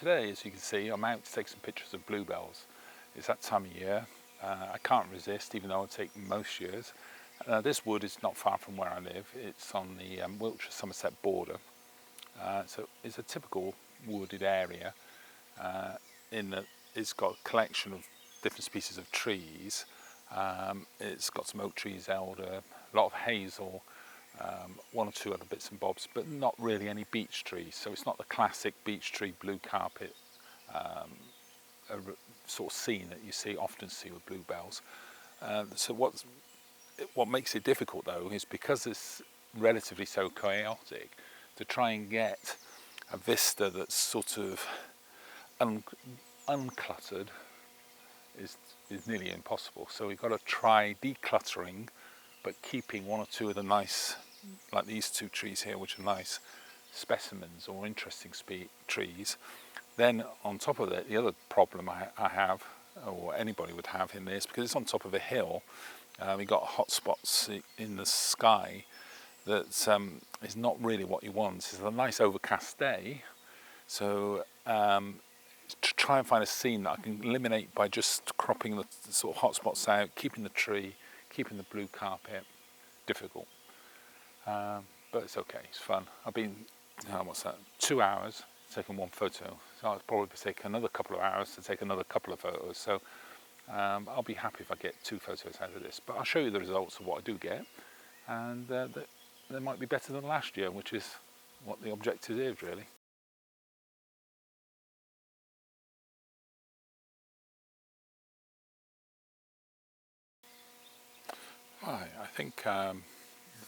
today, as you can see, I'm out to take some pictures of bluebells. It's that time of year. I can't resist, even though I take most years. This wood is not far from where I live. It's on the Wiltshire-Somerset border. So it's a typical wooded area in that it's got a collection of different species of trees. It's got some oak trees, elder, a lot of hazel, one or two other bits and bobs, but not really any beech trees. So it's not the classic beech tree blue carpet sort of scene that you often see with bluebells. So what makes it difficult though is because it's relatively so chaotic, to try and get a vista that's sort of uncluttered is nearly impossible. So we've got to try decluttering, but keeping one or two of the nice, like these two trees here, which are nice specimens or interesting trees. Then on top of that, the other problem I have, or anybody would have in this, because it's on top of a hill, we've got hot spots in the sky that is not really what you want. It's a nice overcast day, so to try and find a scene that I can eliminate by just cropping the sort of hot spots out, keeping the tree, keeping the blue carpet, difficult. But it's okay, it's fun. I've been, what's that, 2 hours taking one photo. So I'll probably take another couple of hours to take another couple of photos. So I'll be happy if I get 2 photos out of this. But I'll show you the results of what I do get. And they might be better than last year, which is what the objective is, really. Right, I think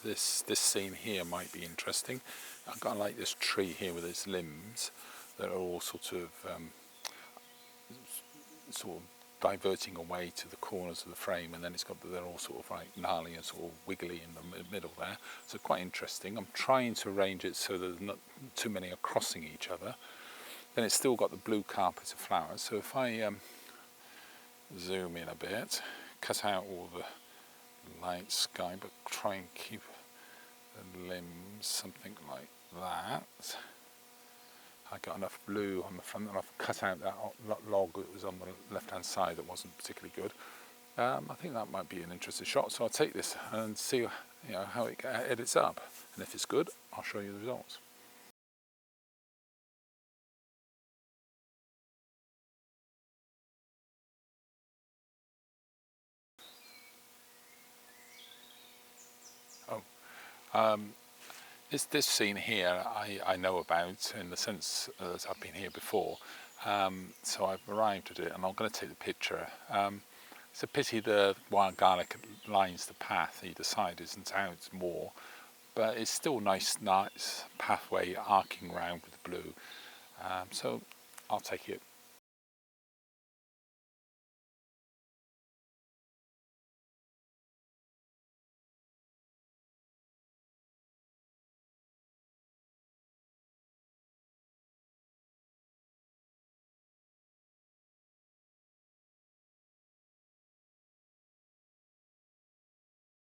this scene here might be interesting. I've got like this tree here with its limbs that are all sort of diverting away to the corners of the frame, and then they're all sort of like gnarly and sort of wiggly in the middle there. So quite interesting. I'm trying to arrange it so that not too many are crossing each other. Then it's still got the blue carpet of flowers. So if I zoom in a bit, cut out all the light sky, but try and keep the limbs something like that. I got enough blue on the front, and I've cut out that log that was on the left hand side that wasn't particularly good. I think that might be an interesting shot, so I'll take this and see how it edits up, and if it's good, I'll show you the results. This scene here I know about in the sense that I've been here before, so I've arrived at it and I'm going to take the picture. It's a pity the wild garlic lines the path either side isn't out more, but it's still nice pathway arcing round with the blue, so I'll take it.